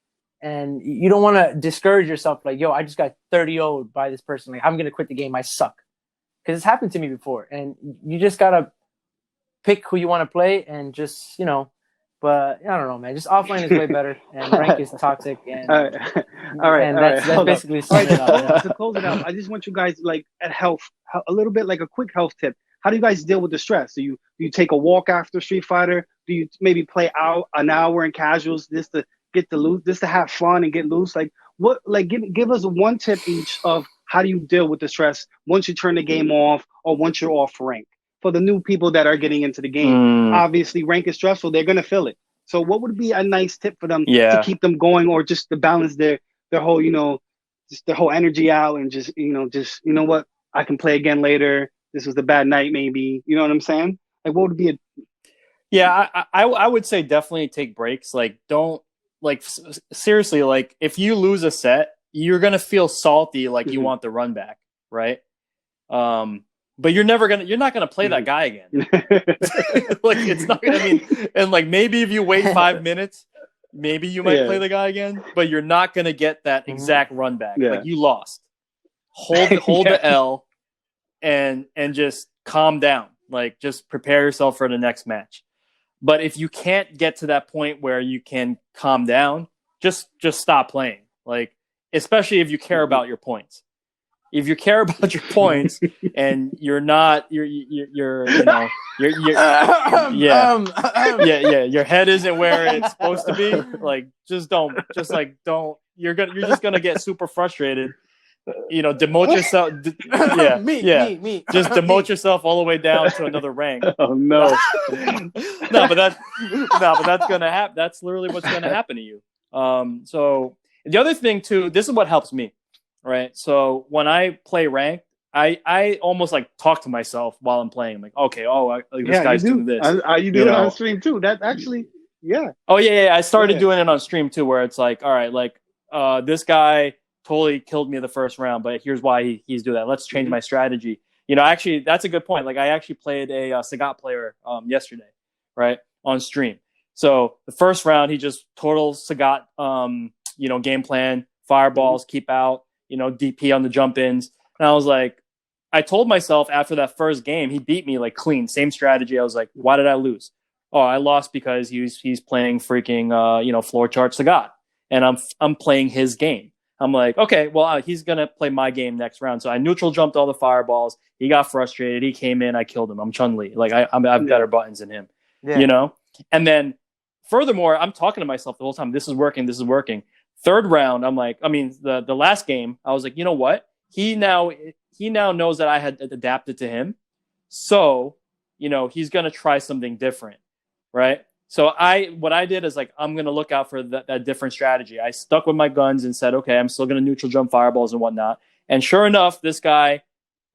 and you don't want to discourage yourself. Like, yo, I just got 30-0'd by this person. Like, I'm gonna quit the game. I suck, because it's happened to me before. And you just gotta pick who you want to play, and just But I don't know, man. Just offline is way better, and rank is toxic. And all right, and all right. that's Hold up. basically All right, sums it up. Yeah. to close it out, I just want you guys like at health, a little bit like a quick health tip. How do you guys deal with the stress? Do you take a walk after Street Fighter? Do you maybe play out an hour in casuals just to get the loose, just to have fun and get loose? Like what? Like give us one tip each of how do you deal with the stress once you turn the game off or once you're off rank. For the new people that are getting into the game, obviously rank is stressful. They're gonna feel it. So what would be a nice tip for them to keep them going, or just to balance their whole, just their whole energy out, and just what, I can play again later. This was a bad night, maybe. You know what I'm saying? Like, what would be a? Yeah, I would say definitely take breaks. Like, don't seriously. Like, if you lose a set, you're gonna feel salty, like you want the run back, right? But you're not gonna play that guy again. Like, it's not gonna mean, and like maybe if you wait 5 minutes, maybe you might play the guy again, but you're not gonna get that exact run back. Like, you lost. Hold the L, and just calm down. Like, just prepare yourself for the next match. But if you can't get to that point where you can calm down, just stop playing. Like, especially if you care about your points. If you care about your points and your head isn't where it's supposed to be, like, don't, you're just gonna get super frustrated. Demote yourself. Me. Just demote yourself all the way down to another rank. Oh no. But that's gonna happen. That's literally what's gonna happen to you. So the other thing too, this is what helps me. Right. So when I play ranked, I almost like talk to myself while I'm playing. I'm like, okay, this guy's doing this. You do it on stream too. That actually, yeah. Oh yeah. I started doing it on stream too, where it's like, all right, like this guy totally killed me the first round, but here's why he's doing that. Let's change my strategy. Actually, that's a good point. Like, I actually played a Sagat player yesterday, right, on stream. So the first round, he just total Sagat, game plan, fireballs, keep out. DP on the jump ins. And I was like, I told myself after that first game, he beat me like clean, same strategy. I was like, why did I lose? Oh, I lost because he's playing freaking, floor chart Sagat. And I'm playing his game. I'm like, okay, well, he's going to play my game next round. So I neutral jumped all the fireballs. He got frustrated. He came in. I killed him. I'm Chun-Li. Like, I have better buttons than him, And then furthermore, I'm talking to myself the whole time. This is working. Third round, I'm like, the last game, I was like, you know what? He now knows that I had adapted to him. So, he's going to try something different. Right. So what I did is, like, I'm going to look out for that different strategy. I stuck with my guns and said, okay, I'm still going to neutral jump fireballs and whatnot. And sure enough, this guy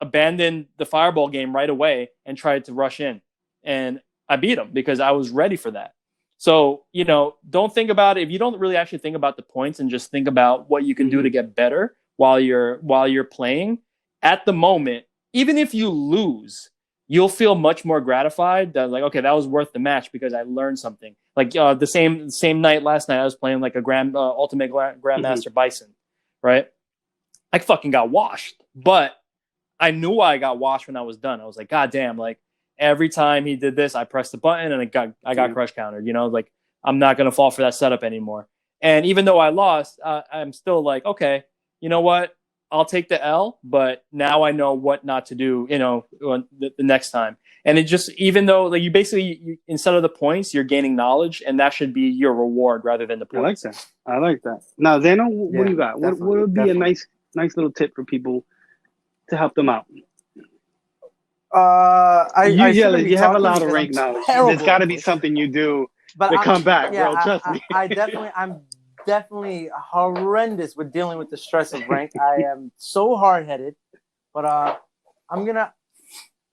abandoned the fireball game right away and tried to rush in. And I beat him because I was ready for that. So, don't think about it. If you don't really actually think about the points and just think about what you can do to get better while you're playing, at the moment, even if you lose, you'll feel much more gratified that, like, okay, that was worth the match because I learned something. Like the same night last night, I was playing like a Ultimate Grandmaster Bison, right? I fucking got washed, but I knew I got washed when I was done. I was like, God damn! Like every time he did this, I pressed the button and I got crush countered. You know, like I'm not gonna fall for that setup anymore. And even though I lost, I'm still like, okay, you know what? I'll take the L, but now I know what not to do, you know, the next time. And it just, even though like you basically, instead of the points, you're gaining knowledge, and that should be your reward rather than the points. I like that. Now, Zano, what do you got? What would be a nice little tip for people to help them out? You have a lot of rank knowledge. There's got to be something you do to come back, bro. Trust me. I'm definitely horrendous with dealing with the stress of rank. I am so hard-headed, but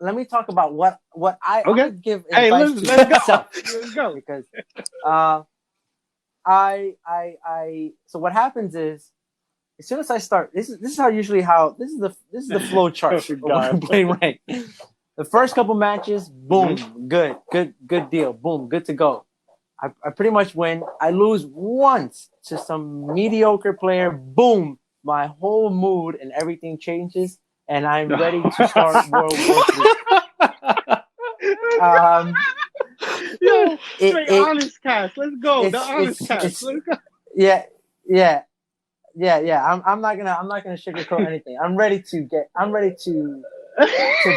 let me talk about what I would give advice to myself. Let's go. Because so what happens is, as soon as I start, this is the flow chart of when I'm playing rank. The first couple matches, boom, good deal, boom, good to go. I pretty much win. I lose once to some mediocre player, boom, my whole mood and everything changes, and I'm ready to start World War III. Honest cast. Let's go. The honest cast. Let's go. Yeah. I'm not gonna sugarcoat anything. I'm ready to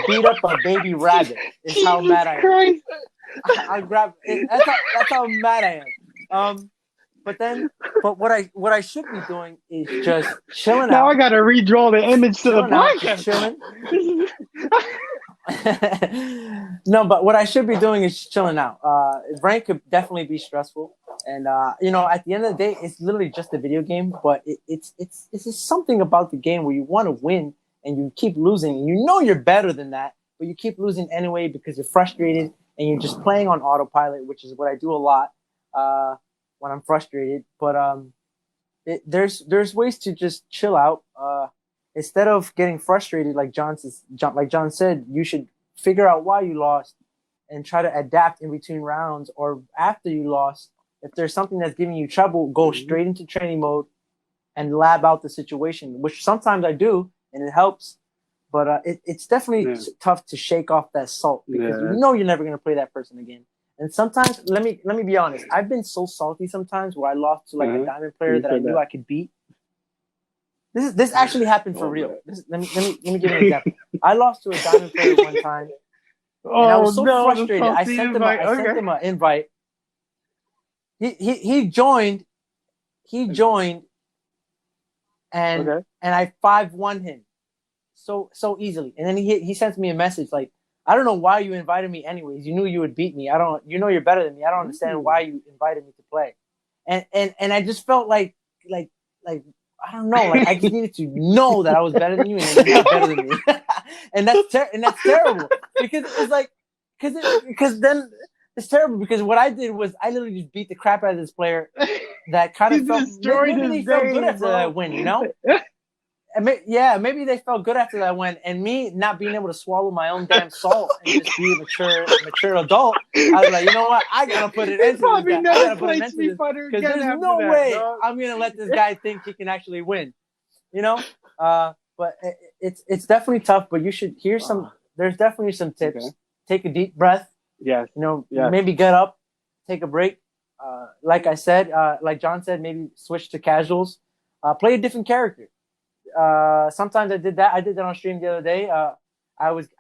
beat up a baby rabbit. Is how mad I am. I grab it. That's how mad I am. But what I should be doing is just chilling out. Now I gotta redraw the image to the podcast. No, but what I should be doing is chilling out. Rank could definitely be stressful, and you know, at the end of the day, it's literally just a video game. But it's just something about the game where you want to win and you keep losing, and you know you're better than that, but you keep losing anyway because you're frustrated. And you're just playing on autopilot, which is what I do a lot when I'm frustrated. But there's ways to just chill out. Instead of getting frustrated, like John said, you should figure out why you lost and try to adapt in between rounds or after you lost. If there's something that's giving you trouble, go straight into training mode and lab out the situation, which sometimes I do, and it helps. But it's definitely tough to shake off that salt because you know you're never going to play that person again. And sometimes, let me be honest, I've been so salty sometimes where I lost to like a diamond player that I knew I could beat. This actually happened for real. Let me give you an example. I lost to a diamond player one time, and I was so frustrated. I sent him an invite. He joined, and I 5-1 him. So easily, and then he sends me a message like, I don't know why you invited me anyways. You knew you would beat me. You know you're better than me. I don't understand why you invited me to play. And I just felt like I don't know, like I just needed to know that I was better than you and you're not better than me. and that's terrible because it's like because then it's terrible because what I did was I literally just beat the crap out of this player that kind of felt maybe they felt good after that win, you know. Maybe they felt good after that win, and me not being able to swallow my own damn salt and just be a mature adult, I was like, you know what? I gotta put it into this guy. I gotta put it into this because there's no way I'm gonna let this guy think he can actually win, you know. But it's definitely tough. But you should hear some. There's definitely some tips. Okay. Take a deep breath. Yes. You know, maybe get up, take a break. Like I said, like John said, maybe switch to casuals. Play a different character. Sometimes I did that. I did that on stream the other day. I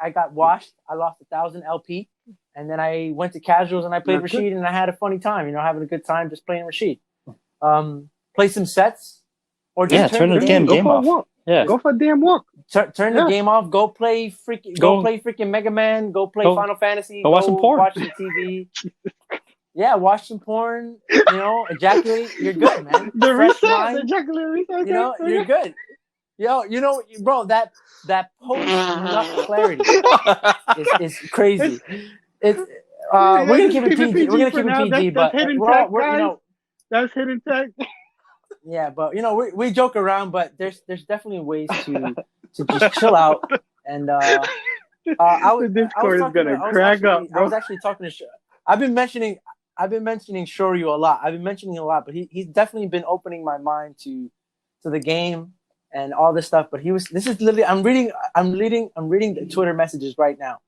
got washed. I lost 1,000 LP, and then I went to casuals and I played Rashid, and I had a funny time. You know, having a good time just playing Rashid. Play some sets, or just turn the damn game off. Yeah, go for a damn walk. Turn the game off. Go play freaking Mega Man. Go play Final Fantasy. Go watch some porn. Watch some TV. Yeah, watch some porn. You know, ejaculate. You're good, man. Ejaculate reset. You know, you're good. Yo, you know, bro, that post nut clarity is crazy. It's we're gonna keep it PG. We're gonna keep it PG, but we're you know, that's hidden tech. Yeah, but you know, we joke around, but there's definitely ways to just chill out. And I was Discord is gonna crack up. I was actually talking to. I've been mentioning. I've been mentioning Shoryu a lot. I've been mentioning him a lot, but he's definitely been opening my mind to the game and all this stuff. But this is literally I'm reading the Twitter messages right now.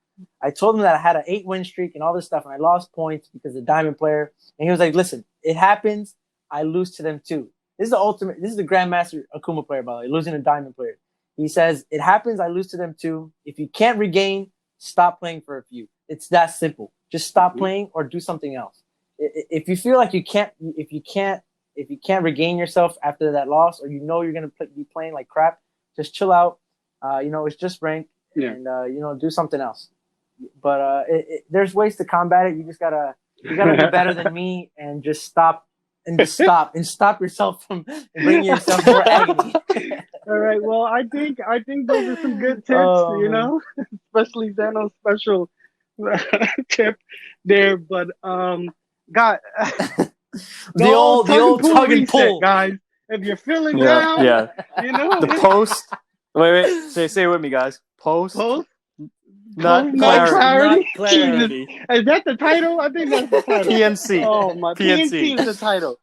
I told him that I had an 8-win streak and all this stuff, and I lost points because of the diamond player. And he was like, "Listen, it happens. I lose to them too." This is the ultimate. This is the Grandmaster Akuma player, by the way, losing a diamond player. He says, "It happens. I lose to them too. If you can't regain, stop playing for a few. It's that simple. Just stop playing or do something else. If you feel like you can't regain yourself after that loss, or you're gonna be playing like crap, just chill out. It's just rank, and do something else. But there's ways to combat it. You gotta be better than me, and just stop yourself from bringing yourself more agony." All right. Well, I think those are some good tips. Especially Zano's special tip there. But God, the old tug and pull, guys. If you're feeling down, the post. Wait. Say it with me, guys. Post. Not clarity. Jesus. Is that the title? I think that's the title. P.N.C. Oh my, P.N.C. is the title.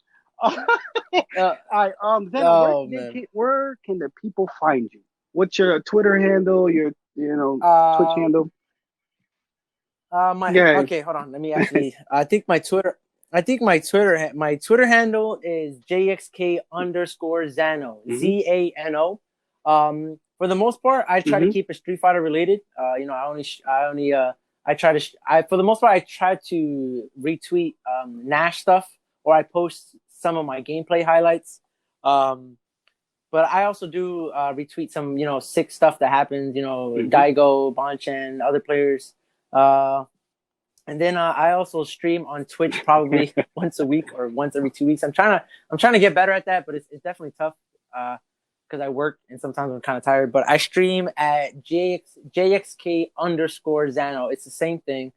Where can the people find you? What's your Twitter handle? Your Twitch handle? Okay, hold on. Let me actually. I think my Twitter handle is JxK_Zano. ZANO. For the most part, I try to keep it Street Fighter related. For the most part, I try to retweet Nash stuff, or I post some of my gameplay highlights. But I also do retweet some, sick stuff that happens, Daigo, Bonchan, other players. And then I also stream on Twitch probably once a week or once every 2 weeks. I'm trying to get better at that, but it's definitely tough because I work and sometimes I'm kind of tired. But I stream at JxK_Zano. It's the same thing.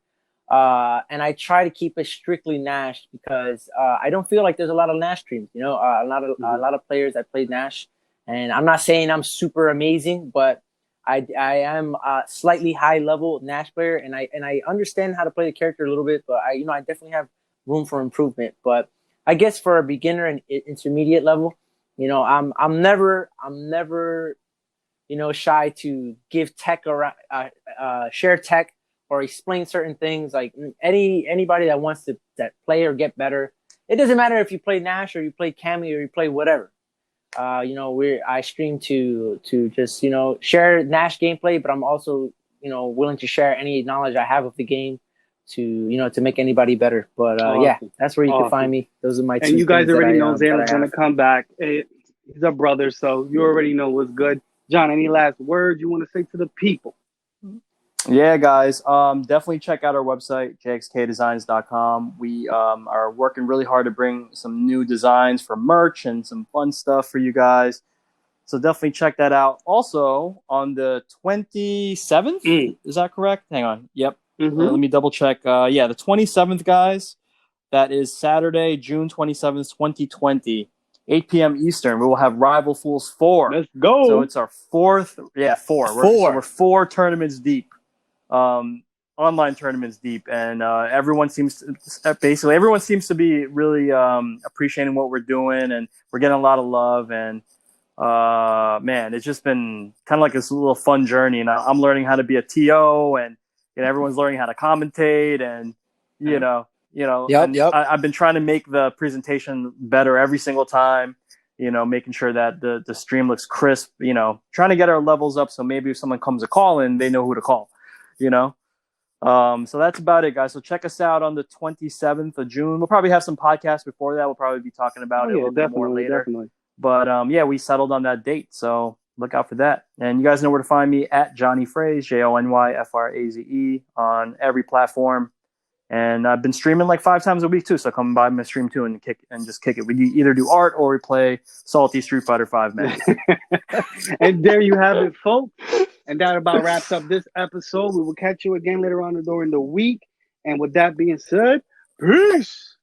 And I try to keep it strictly Nash because I don't feel like there's a lot of Nash streams. A lot of players that play Nash, and I'm not saying I'm super amazing, but I am a slightly high level Nash player, and I understand how to play the character a little bit, but I definitely have room for improvement. But I guess for a beginner and intermediate level, I'm never shy to give tech or share tech or explain certain things. Like anybody that wants to play or get better, it doesn't matter if you play Nash or you play Cammy or you play whatever. I stream to just share Nash gameplay, but I'm also willing to share any knowledge I have of the game to make anybody better. But that's where you can find me. Those are my two. And you guys already know Zano's gonna come back. He's a brother, so you already know what's good. John, any last words you want to say to the people? Yeah, guys, definitely check out our website, JxK-Designs.com. We are working really hard to bring some new designs for merch and some fun stuff for you guys. So definitely check that out. Also, on the 27th, is that correct? Hang on. Yep. Let me double check. The 27th, guys. That is Saturday, June 27th, 2020, 8 p.m. Eastern. We will have Rival Fools 4. Let's go. So it's our fourth. Yeah, 4. We're 4 tournaments deep. Online tournaments deep, and everyone seems to be really appreciating what we're doing, and we're getting a lot of love. And man, it's just been kind of like this little fun journey. And I'm learning how to be a TO, and everyone's learning how to commentate, and I've been trying to make the presentation better every single time. Making sure that the stream looks crisp. Trying to get our levels up, so maybe if someone comes to call in, they know who to call. So that's about it, guys. So check us out on the 27th of June. We'll probably have some podcasts before that. We'll probably be talking about it a little bit more later. Definitely. But we settled on that date, so look out for that. And you guys know where to find me at Jonyfraze, JONYFRAZE, on every platform. And I've been streaming like 5 times a week too, so come by my stream too and just kick it. We either do art or we play salty Street Fighter 5 matches. And there you have it, folks. And that about wraps up this episode. We will catch you again later on during the week. And with that being said, peace.